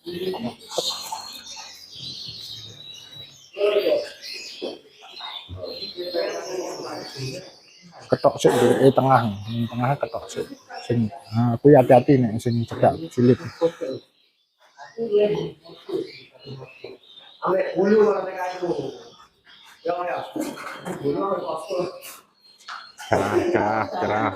Ketok sik di tengah, tengahnya ketok sik. Sing kuwi hati-hati nek sing cedak cilik. Cerah, cerah.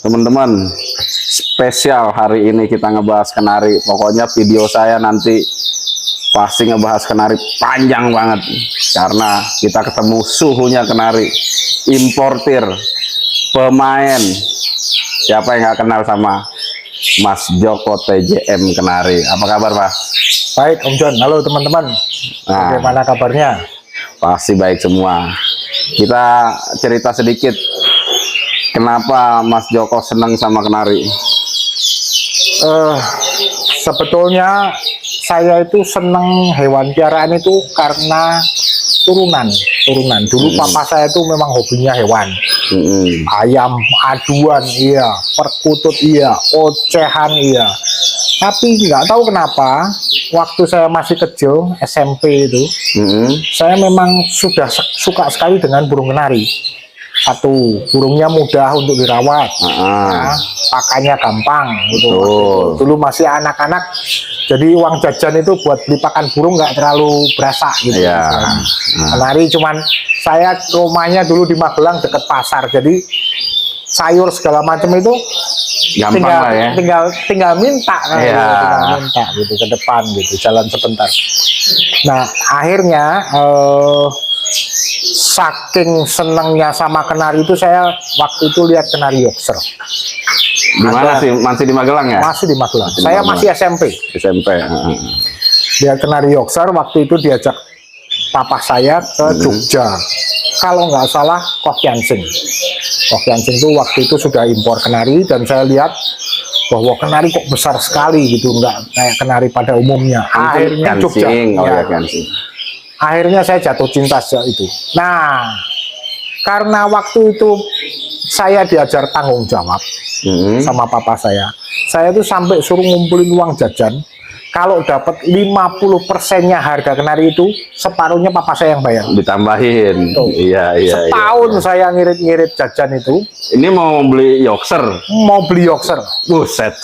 Teman-teman, spesial hari ini kita ngebahas kenari. Pokoknya video saya nanti pasti ngebahas kenari panjang banget, karena kita ketemu suhunya kenari, importir, pemain. Siapa yang nggak kenal sama Mas Joko TJM Kenari? Apa kabar, Pak? Baik, Om John. Halo teman-teman. Bagaimana kabarnya? Pasti baik semua. Kita cerita sedikit, kenapa Mas Joko senang sama kenari? Sebetulnya saya itu seneng hewan piaraan itu karena turunan. Dulu papa saya itu memang hobinya hewan. Ayam aduan iya, perkutut iya, ocehan iya. Tapi nggak tahu kenapa waktu saya masih kecil SMP itu, saya memang sudah suka sekali dengan burung kenari. Satu, burungnya mudah untuk dirawat, ya, pakannya gampang gitu. Dulu masih anak-anak, jadi uang jajan itu buat beli pakan burung nggak terlalu berasa gitu. Kenari cuman saya rumahnya dulu di Magelang dekat pasar, jadi sayur segala macam itu Gampang tinggal minta kan, tinggal minta gitu ke depan gitu, jalan sebentar. Nah akhirnya saking senangnya sama kenari itu, saya waktu itu lihat kenari Yorkshire. Di mana sih? Masih di Magelang ya? Masih di Magelang. Saya masih SMP. Lihat kenari Yorkshire, waktu itu diajak papa saya ke Jogja. Kalau nggak salah Kokyansing. Kokyansing itu waktu itu sudah impor kenari, dan saya lihat bahwa kenari kok besar sekali gitu, nggak kayak kenari pada umumnya. Akhirnya Jogja. Akhirnya saya jatuh cinta sejak itu. Nah, karena waktu itu saya diajar tanggung jawab sama papa saya tuh sampai suruh ngumpulin uang jajan. Kalau dapat 50%-nya harga kenari itu, separuhnya papa saya yang bayar. Ditambahin. Iya. Setahun saya ngirit-ngirit jajan itu. Ini mau beli Yorkshire? Mau beli Yorkshire. Buset.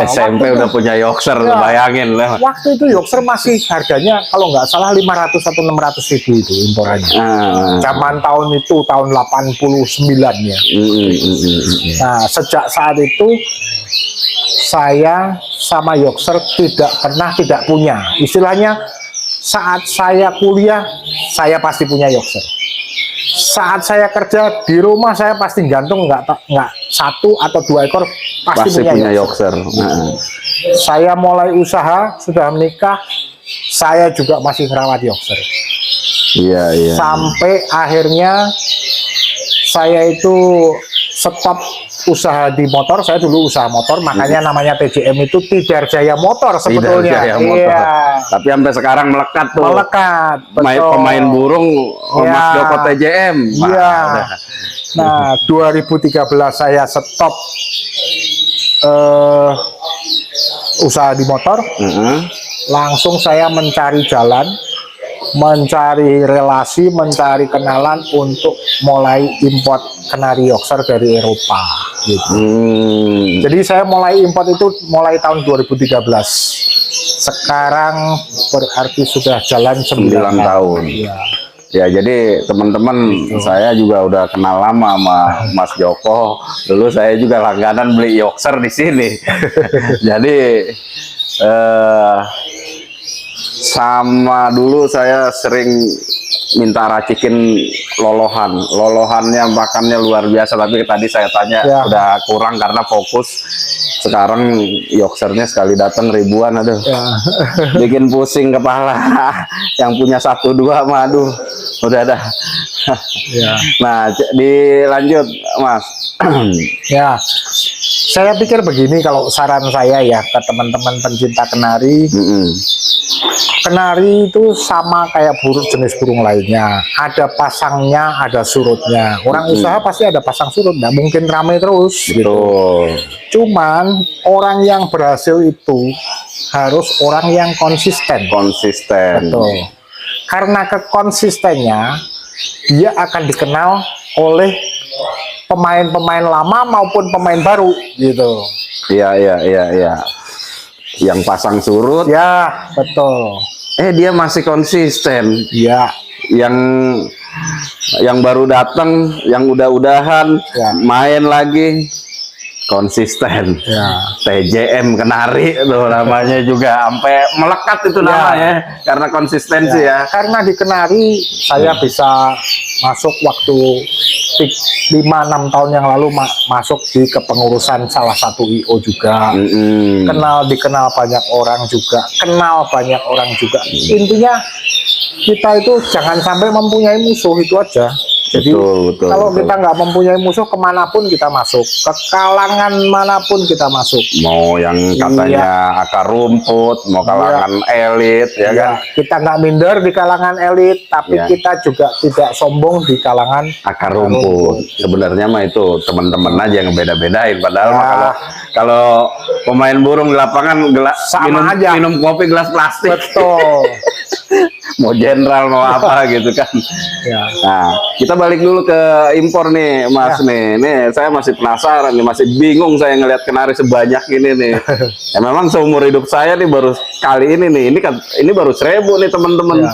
SMP udah punya Yorkshire, bayangin lah. Waktu itu Yorkshire masih harganya kalau nggak salah 500 atau 600 ribu itu imporannya. Zaman tahun itu, tahun 89-nya. Nah, sejak saat itu saya sama Yorkshire tidak punya. Istilahnya saat saya kuliah saya pasti punya Yorkshire. Saat saya kerja di rumah saya pasti gantung nggak 1 atau 2 ekor pasti punya Yorkshire. Saya mulai usaha, sudah menikah, saya juga masih merawat Yorkshire. Sampai akhirnya saya itu stop usaha di motor. Saya dulu usaha motor, makanya namanya TJM itu Tidar Jaya Motor sebetulnya. Tapi sampai sekarang melekat tuh. Melekat. Pemain burung Mas Joko TJM. Nah, 2013 saya stop usaha di motor. Langsung saya mencari jalan, mencari relasi, mencari kenalan untuk mulai import kenari Yorkshire dari Eropa gitu. Jadi saya mulai import itu mulai tahun 2013. Sekarang berarti sudah jalan 9 tahun. Ya, jadi teman-teman, saya juga udah kenal lama sama Mas Joko. Dulu saya juga langganan beli Yorkshire di sini. Jadi sama dulu saya sering minta racikin lolohannya makannya luar biasa, tapi tadi saya tanya Ya. udah kurang karena fokus. Sekarang Yorkshire-nya sekali datang ribuan, aduh Ya. bikin pusing kepala. Yang punya 1-2 mah aduh udah dah. Ya. Nah, dilanjut Mas. Ya, saya pikir begini, kalau saran saya ya ke teman-teman pencinta kenari, kenari itu sama kayak jenis burung lainnya, ada pasangnya, ada surutnya. Orang usaha pasti ada pasang surut, nggak mungkin ramai terus gitu. Betul. Cuman orang yang berhasil itu harus orang yang konsisten. Betul. Karena kekonsistennya, dia akan dikenal oleh pemain-pemain lama maupun pemain baru gitu. Iya. Yang pasang surut, Ya, betul. dia masih konsisten. Ya, Yang baru datang, yang udah-udahan, Ya. main lagi konsisten. ya, TJM Kenari tuh namanya juga sampai melekat itu namanya karena konsistensi ya. Karena di kenari saya bisa masuk waktu 5-6 tahun yang lalu masuk di kepengurusan salah satu IO juga. Dikenal banyak orang juga, Intinya kita itu jangan sampai mempunyai musuh, itu aja. Jadi Betul. kalau kita nggak mempunyai musuh, kemanapun kita masuk, ke kalangan manapun kita masuk. Mau yang katanya akar rumput, mau kalangan elit, ya kan? Kita nggak minder di kalangan elit, tapi kita juga tidak sombong di kalangan Akar rumput. Sebenarnya mah itu teman-teman aja yang beda-bedain. Padahal mah kalau pemain burung di lapangan Sama aja. minum kopi gelas plastik. Betul. Mau jenderal mau apa gitu kan. Ya. Nah, kita balik dulu ke impor nih Mas nih. Nih saya masih penasaran nih, masih bingung saya ngelihat kenari sebanyak ini nih. Ya memang seumur hidup saya nih baru kali ini nih. Ini baru 1000 nih teman-teman.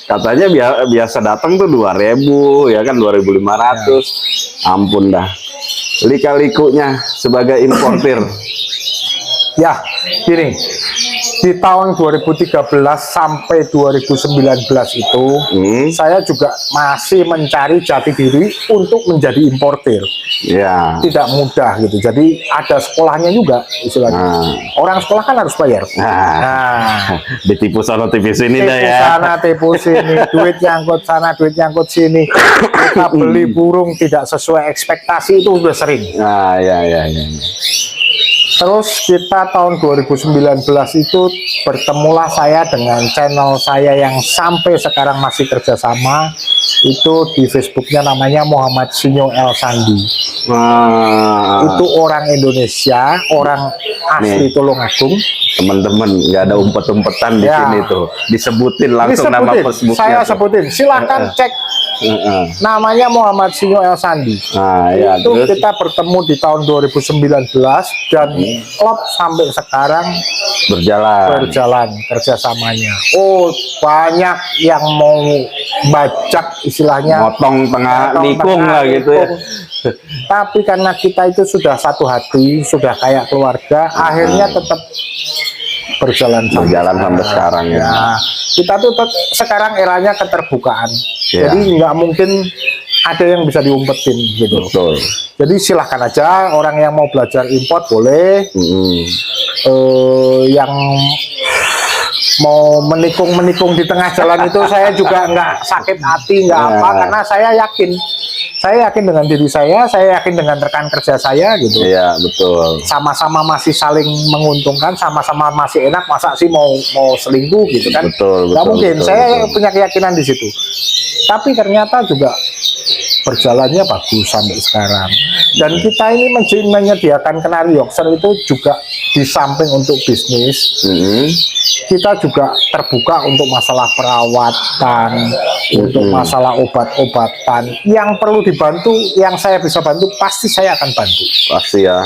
Katanya biasa datang tuh 2000 ya kan, 2500. Ampun dah. Lika-likunya sebagai importir. Ya, gini. Di tahun 2013 sampai 2019 itu, saya juga masih mencari jati diri untuk menjadi importir. Ya. Tidak mudah gitu. Jadi ada sekolahnya juga istilahnya. Orang sekolah kan harus bayar. Ditipu sana tipu sini dah ya. Tipu sana tipu sini, duit nyangkut sana, duit nyangkut sini. Kita beli burung tidak sesuai ekspektasi itu udah sering. Ya. Terus kita tahun 2019 itu bertemulah saya dengan channel saya yang sampai sekarang masih kerjasama, itu di Facebooknya namanya Muhammad Sinyo El Sandi. Itu orang Indonesia, orang asli Tulungagung. Teman-teman, nggak ada umpet-umpetan di sini tuh, disebutin langsung nama Facebooknya. Saya sebutin, silahkan cek. Namanya Muhammad Sinyo El Sandi. Itu terus kita bertemu di tahun 2019 dan klub sampai sekarang berjalan kerjasamanya. Banyak yang mau bajak istilahnya, motong tengah nikung lah gitu ya. Tapi karena kita itu sudah satu hati, sudah kayak keluarga, akhirnya tetap berjalan sampai sekarang ya. Kita tuh sekarang eranya keterbukaan. Jadi nggak mungkin ada yang bisa diumpetin gitu. Betul. Jadi silahkan aja orang yang mau belajar import boleh. Yang mau menikung di tengah jalan itu saya juga nggak sakit hati, nggak apa, karena saya yakin dengan diri saya yakin dengan rekan kerja saya gitu. Iya, betul. Sama-sama masih saling menguntungkan, sama-sama masih enak, masa sih mau selingkuh gitu kan? Betul. Nggak mungkin. Saya punya keyakinan di situ. Tapi ternyata juga berjalannya bagus sampai sekarang. Dan kita ini menyediakan kenari Yorkshire itu juga di samping untuk bisnis, kita juga terbuka untuk masalah perawatan, untuk masalah obat-obatan. Yang perlu dibantu, yang saya bisa bantu, pasti saya akan bantu. Pasti ya.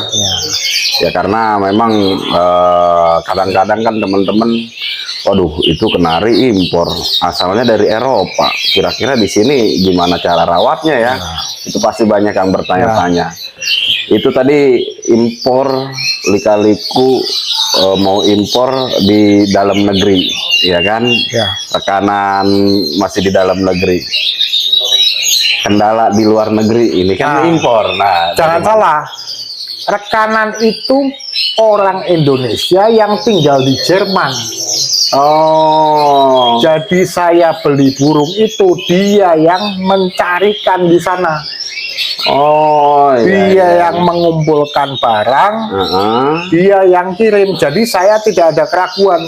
Ya karena memang kadang-kadang kan teman-teman, waduh itu kenari impor, asalnya dari Eropa. Kira-kira di sini gimana cara rawatnya ya? Itu pasti banyak yang bertanya-tanya. Itu tadi impor lika-liku mau impor di dalam negeri, ya kan? Ya. Tekanan masih di dalam negeri. Kendala di luar negeri ini kan Nah, impor. Nah, jangan bagaimana? salah, rekanan itu orang Indonesia yang tinggal di Jerman. Oh, Jadi saya beli burung itu, dia yang mencarikan di sana. oh, iya, Dia iya. yang mengumpulkan barang, Heeh. dia yang kirim. Jadi saya tidak ada keraguan.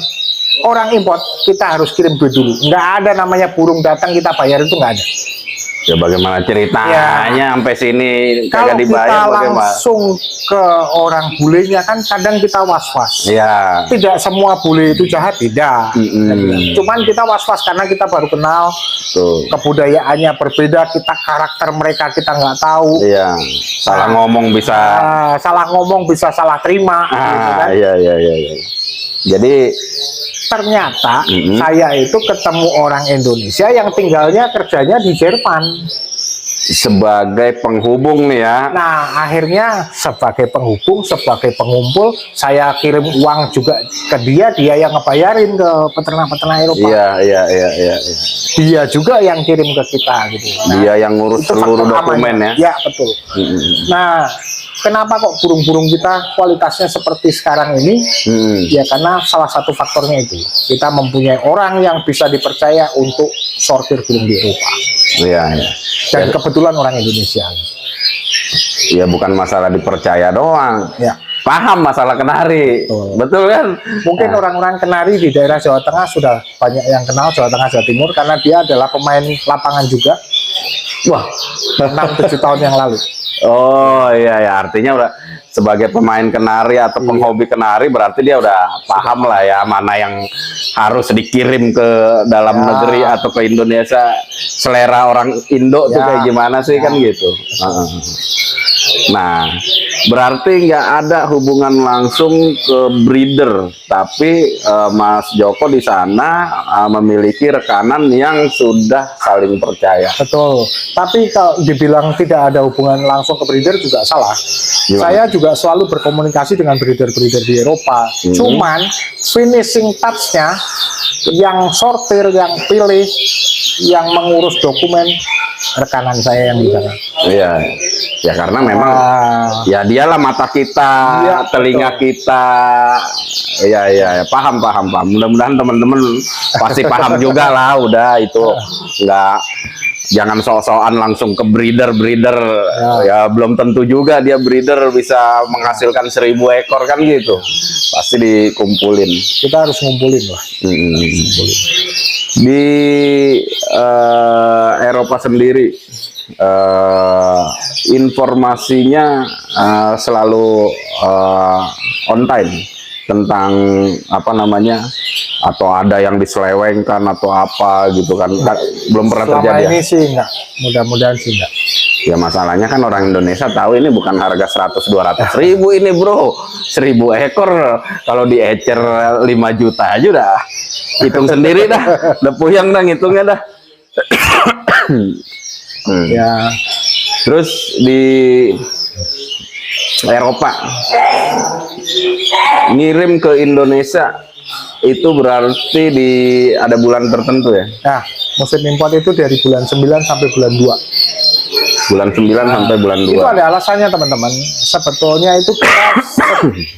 Orang import kita harus kirim duit dulu. Nggak ada namanya burung datang kita bayar, itu nggak ada. Ya bagaimana ceritanya sampai sini Kalau kagak kita dibayar bagaimana? langsung ke orang bulenya kan kadang kita was-was. Ya. Tidak semua bule itu jahat, tidak. Mm-mm. Cuman kita was-was karena kita baru kenal, Tuh. kebudayaannya berbeda, kita karakter mereka kita nggak tahu. Iya. Salah ngomong bisa. Salah ngomong bisa salah terima. Gitu kan. Iya, iya, iya, iya. Jadi Ternyata Mm-mm. saya itu ketemu orang Indonesia yang tinggalnya kerjanya di Jerman. sebagai penghubung nih ya. Nah, akhirnya sebagai penghubung, sebagai pengumpul, saya kirim uang juga ke dia, dia yang ngebayarin ke peternak-peternak Eropa. Iya, iya, iya, iya. Iya. Dia juga yang kirim ke kita gitu. Nah, Dia yang ngurus itu seluruh faktor dokumen amannya. ya. Ya, betul. Mm-mm. Nah, kenapa kok burung-burung kita kualitasnya seperti sekarang ini? Mm. Ya karena salah satu faktornya itu, kita mempunyai orang yang bisa dipercaya untuk sortir burung di Eropa. Iya, iya. Dan kebetulan orang Indonesia. Ya bukan masalah dipercaya doang. Ya. Paham masalah kenari. Betul kan? Mungkin orang-orang kenari di daerah Jawa Tengah sudah banyak yang kenal Jawa Tengah, Jawa Timur, karena dia adalah pemain lapangan juga. Wah, 6-7 tahun yang lalu. oh iya ya, artinya udah sebagai pemain kenari atau penghobi kenari berarti dia udah paham lah ya mana yang harus dikirim ke dalam negeri atau ke Indonesia. Selera orang Indo tuh kayak gimana sih kan gitu. Nah, berarti nggak ada hubungan langsung ke breeder, tapi Mas Joko di sana memiliki rekanan yang sudah saling percaya. Betul. Tapi kalau dibilang tidak ada hubungan langsung ke breeder juga salah. Gimana? Saya juga selalu berkomunikasi dengan breeder-breeder di Eropa. Cuman finishing touch-nya, yang sortir, yang pilih, yang mengurus dokumen, rekanan saya yang di sana. Iya, ya karena memang ya dialah mata kita, Iya, telinga kita. Iya, iya, ya, paham. Mudah-mudahan teman-teman pasti paham juga lah. Udah itu nggak, jangan sok-sokan langsung ke breeder. Ya belum tentu juga dia breeder bisa menghasilkan 1000 ekor kan gitu. Pasti dikumpulin. Kita harus ngumpulin lah. Di Eropa sendiri informasinya selalu on time tentang apa namanya, atau ada yang diselewengkan atau apa gitu kan, belum pernah Selama terjadi ini ya? sih enggak, mudah-mudahan sih enggak. Ya masalahnya kan orang Indonesia tahu ini bukan harga 100-200 ribu ini bro, 1000 ekor kalau diecer 5 juta aja udah hitung sendiri dah, udah puyeng dah ngitungnya dah. Ya, Terus di Eropa ngirim ke Indonesia itu berarti di ada bulan tertentu ya? nah musim import itu dari bulan 9 sampai bulan 2. Bulan 9 sampai bulan 2. Itu ada alasannya teman-teman. Sebetulnya itu kita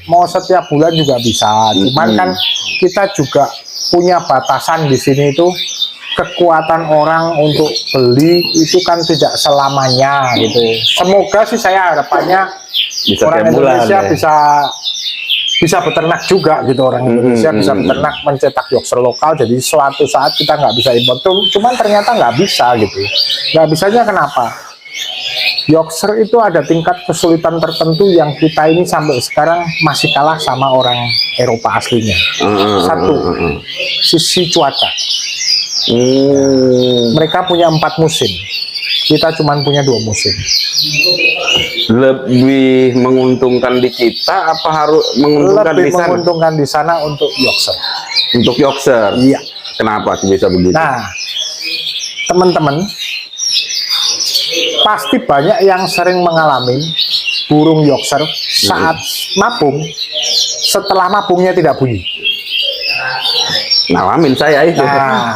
mau setiap bulan juga bisa. Cuman kan kita juga punya batasan di sini itu, kekuatan orang untuk beli itu kan tidak selamanya gitu. Semoga sih saya harapannya Bisa orang tiap bulan, Indonesia ya? bisa beternak juga gitu, orang Indonesia bisa beternak, mencetak Yorkshire lokal, jadi suatu saat kita nggak bisa impor. Cuman ternyata nggak bisa gitu. Nggak bisanya kenapa? Yorkshire itu ada tingkat kesulitan tertentu yang kita ini sampai sekarang masih kalah sama orang Eropa aslinya. Satu, sisi cuaca. Mereka punya 4 musim, kita cuma punya 2 musim. Lebih menguntungkan di kita apa harus menguntungkan Lebih di sana? menguntungkan di sana untuk Yorkshire. Untuk Yorkshire? Iya. Kenapa bisa begitu? Nah, teman-teman, pasti banyak yang sering mengalami burung Yorkshire saat mabung, setelah mabungnya tidak bunyi. Ngalamin saya itu. Nah,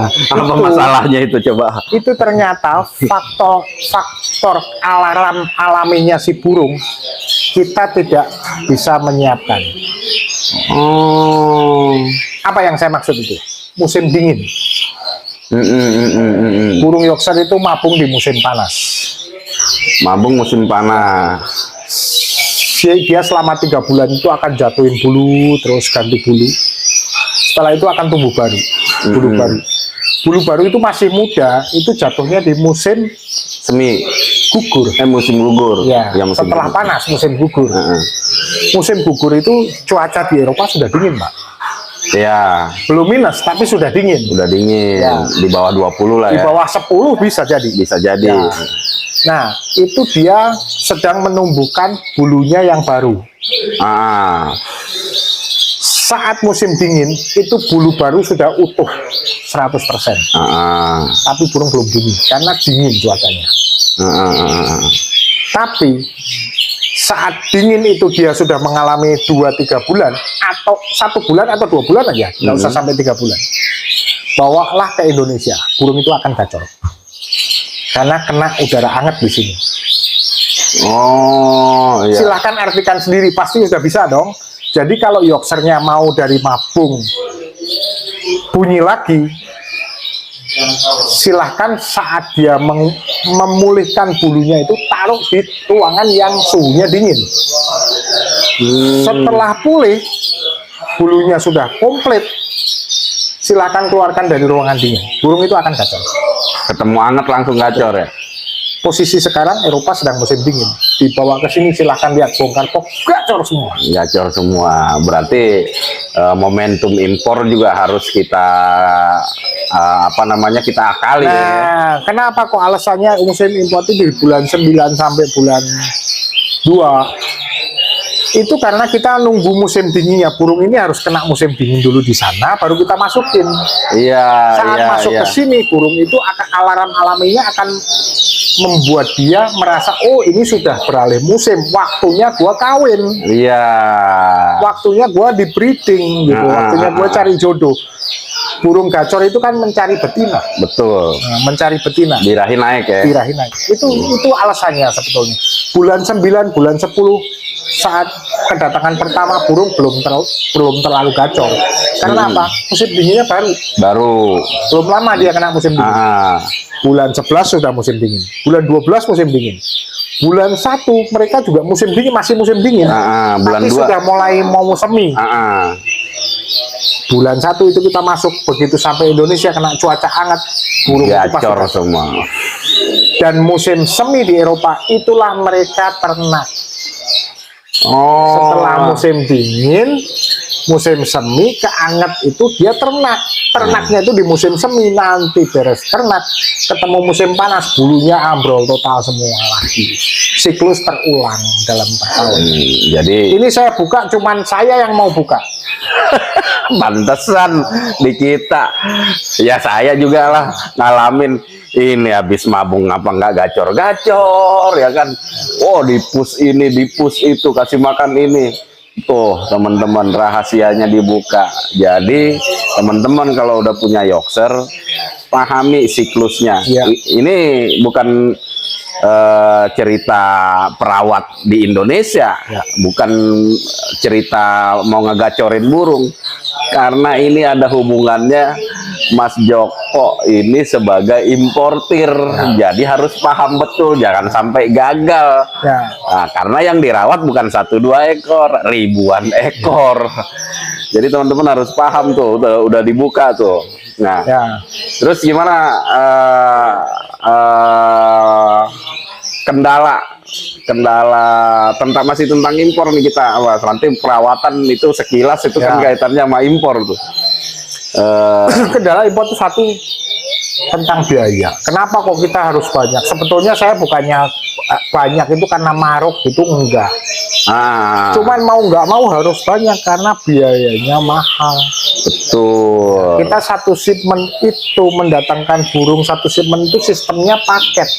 apa masalahnya itu coba? Itu ternyata faktor alarm alaminya si burung kita tidak bisa menyiapkan. Oh. Apa yang saya maksud itu? Musim dingin. Burung Yorkshire itu mabung di musim panas. Mabung musim panas. Dia selama 3 bulan itu akan jatuhin bulu, terus ganti bulu. Setelah itu akan tumbuh baru, bulu baru. Bulu baru itu masih muda, itu jatuhnya di musim Semi. gugur. Musim gugur. Ya, musim setelah gugur. panas musim gugur. Musim gugur itu cuaca di Eropa sudah dingin, Pak. Ya, Belum minus, tapi sudah dingin. udah dingin. Ya. Di bawah 20 lah Di ya. bawah 10 bisa jadi. Bisa jadi. Ya. Nah, itu dia sedang menumbuhkan bulunya yang baru. Ah, Saat musim dingin, itu bulu baru sudah utuh 100%. Tapi burung belum bunyi, karena dingin cuacanya. Tapi saat dingin itu dia sudah mengalami 2-3 bulan, atau 1 bulan atau 2 bulan aja, nggak usah sampai 3 bulan. Bawalah ke Indonesia, burung itu akan gacor. Karena kena udara hangat di sini. Oh, iya. Silahkan artikan sendiri, pasti sudah bisa dong. Jadi kalau Yorkshire-nya mau dari mabung bunyi lagi, silahkan saat dia memulihkan bulunya itu taruh di ruangan yang suhunya dingin. Setelah pulih, bulunya sudah komplit, silahkan keluarkan dari ruangan dingin. Burung itu akan gacor. Ketemu anget langsung gacor ya. Posisi sekarang Eropa sedang musim dingin, dibawa ke sini silahkan lihat bongkar kok gacor semua. Gacor semua. Berarti momentum impor juga harus kita kita akali ya. Nah, kenapa kok alasannya musim impor itu di bulan 9 sampai bulan 2? Itu karena kita nunggu musim dinginnya. Burung ini harus kena musim dingin dulu di sana, baru kita masukin. Iya. Saat masuk ke sini, burung itu akan alarm alaminya akan membuat dia merasa, oh ini sudah beralih musim, waktunya gua kawin. Iya. Waktunya gua di breeding gitu, waktunya gua cari jodoh. Burung gacor itu kan mencari betina. Betul. Nah, mencari betina. Birahi naik ya. Birahi naik. Itu alasannya sebetulnya. Bulan 9, bulan 10 saat kedatangan pertama burung belum terlalu gacor. Karena apa? Musim dinginnya baru. Belum lama dia kena musim dingin. Bulan 11 sudah musim dingin. Bulan 12 musim dingin. Bulan 1 mereka juga musim dingin, masih musim dingin. Bulan tapi 2 sudah mulai mau semi. Bulan 1 itu kita masuk, begitu sampai Indonesia kena cuaca hangat, burung itu pasti gacor semua. Dan musim semi di Eropa itulah mereka ternak. Setelah musim dingin, musim semi keanget itu dia ternak. Ternaknya itu di musim semi, nanti beres ternak ketemu musim panas bulunya ambrol total semua lagi. Siklus terulang dalam tahun. Jadi ini saya buka, cuman saya yang mau buka. pantesan di kita. Ya saya juga lah ngalamin ini habis mabung apa nggak gacor ya kan. Oh dipus ini dipus itu, kasih makan ini. Tuh teman-teman, rahasianya dibuka. Jadi teman-teman kalau udah punya Yorkshire, pahami siklusnya. Ini bukan cerita perawat di Indonesia, bukan cerita mau ngegacorin burung, karena ini ada hubungannya Mas Joko ini sebagai importir, jadi harus paham betul, jangan sampai gagal. Nah, karena yang dirawat bukan 1-2 ekor, ribuan ekor. Jadi teman-teman harus paham tuh, udah dibuka tuh. Nah, terus gimana kendala tentang impor nih kita, nanti perawatan itu sekilas itu kan kaitannya sama impor tuh. Kendala impor itu satu, tentang biaya. Kenapa kok kita harus banyak? Sebetulnya saya bukannya banyak itu karena maruk itu, enggak. Cuman mau nggak mau harus banyak karena biayanya mahal. Betul. Kita satu shipment itu mendatangkan burung, satu shipment itu sistemnya paket.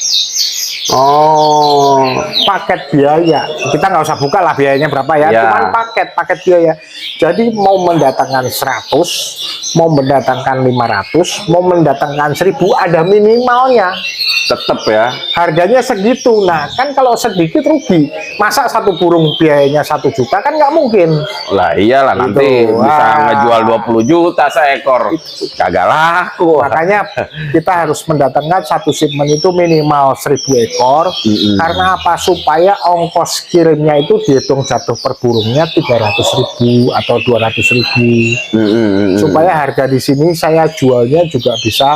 Oh, paket biaya. Kita nggak usah buka lah biayanya berapa ya, Ya. cuman paket biaya. Jadi mau mendatangkan 100, mau mendatangkan 500, mau mendatangkan 1000 ada minimalnya. tetep ya. Harganya segitu. Nah, kan kalau sedikit rugi. Masa satu burung biayanya 1 juta kan nggak mungkin. Lah iyalah nanti Gitu. bisa Wah. ngejual 20 juta seekor. Kagak laku. Makanya kita harus mendatangkan satu shipment itu minimal 1000 ekor. Karena apa? Supaya ongkos kirimnya itu dihitung jatuh per burungnya 300.000 atau 200.000. Supaya harga di sini saya jualnya juga bisa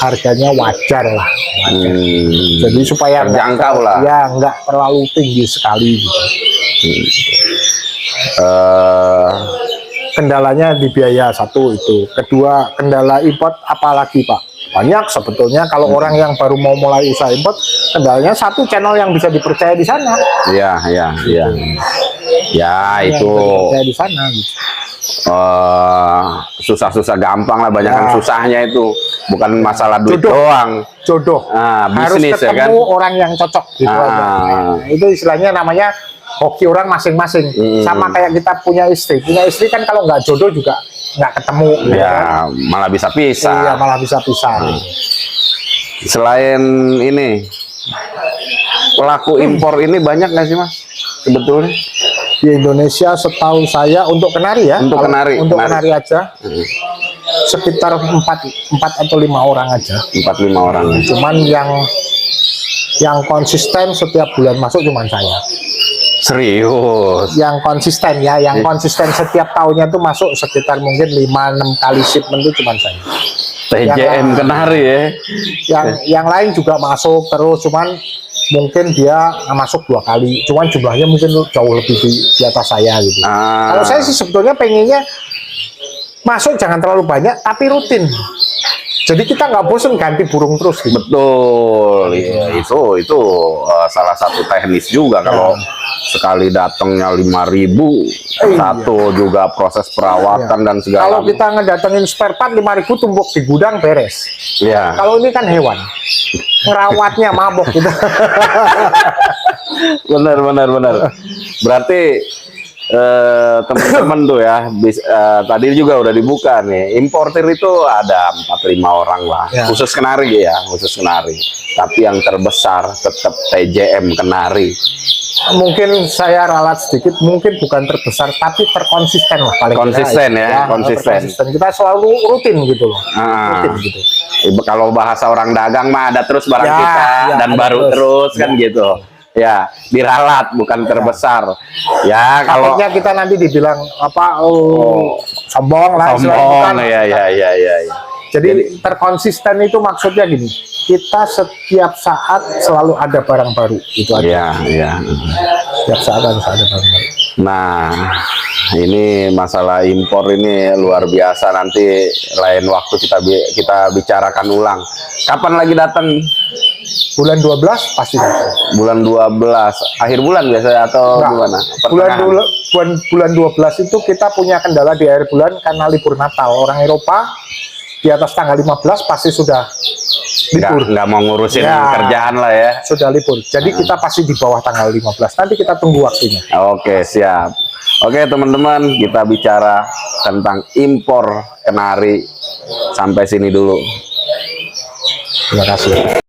harganya wajar lah. Jadi supaya nggak Terjangkau lah. Ya, nggak terlalu tinggi sekali gitu. Kendalanya di biaya satu itu. Kedua, kendala import apalagi Pak? Banyak sebetulnya kalau orang yang baru mau mulai usaha import, kendalanya satu, channel yang bisa dipercaya di sana. Iya, iya, iya. Ya Yang itu bisa dipercaya di sana gitu. susah-susah gampang lah, banyak Ya. susahnya itu. Bukan masalah duit Jodoh. doang. Jodoh. Harus Bisnis ya kan. ketemu orang yang cocok gitu aja. Nah, itu istilahnya namanya hoki orang masing-masing. Sama kayak kita punya istri kan kalau nggak jodoh juga nggak ketemu gitu kan. Ya, malah bisa pisah. Iya, malah bisa pisah. Selain ini, pelaku impor ini banyak nggak sih Mas? Sebetulnya Di Indonesia setahu saya untuk kenari ya, Untuk kalau kenari, untuk kenari. kenari aja sekitar 4 atau 5 orang aja. 4-5 orang. Cuman yang konsisten setiap bulan masuk cuman saya. Serius. Yang konsisten ya, yang konsisten setiap tahunnya tuh masuk sekitar mungkin 5-6 kali shipment itu cuman saya. TJM kenari ya. Yang lain juga masuk terus, cuman mungkin dia masuk 2 kali, cuman jumlahnya mungkin jauh lebih di atas saya gitu. Kalau saya sih sebetulnya pengennya masuk jangan terlalu banyak tapi rutin. Jadi kita nggak bosen ganti burung terus gitu. Betul, iya, itu salah satu teknis juga kalau sekali datangnya 5.000, satu juga proses perawatan dan segala. Kalau kita ngedatengin spare part 5.000 tumpuk di gudang beres. Ya. Kalau ini kan hewan, ngerawatnya mabok gitu. Benar. Berarti teman-teman tuh ya, tadi juga udah dibuka nih. Importer itu ada 4-5 orang lah, Ya. khusus kenari ya, khusus kenari. Tapi yang terbesar tetap TJM kenari. Mungkin saya ralat sedikit, mungkin bukan terbesar tapi terkonsisten lah paling Konsisten kira, ya, konsisten. Kita selalu rutin gitu loh. Ah. Rutin gitu. Kalau bahasa orang dagang mah ada terus barang Ya, kita ya, dan ada baru terus kan gitu. Ya, diralat bukan terbesar. Ya, kalau Takutnya kita nanti dibilang apa sombong lah istilahnya, sombong kan. ya. Jadi terkonsisten itu maksudnya gini, kita setiap saat selalu ada barang baru gitu aja. Ya. Setiap saat harus ada barang baru. Nah, ini masalah impor ini luar biasa, nanti lain waktu kita bicarakan ulang. Kapan lagi datang? Bulan 12 pasti datang. Bulan 12, akhir bulan biasanya atau Enggak. gimana? Bulan 12 itu kita punya kendala di akhir bulan karena libur Natal. Orang Eropa di atas tanggal 15 pasti sudah libur. Nggak mau ngurusin Ya. kerjaan lah ya. Sudah libur. Jadi kita pasti di bawah tanggal 15. Nanti kita tunggu waktunya. Oke, siap. Oke, teman-teman, kita bicara tentang impor kenari. Sampai sini dulu. Terima kasih.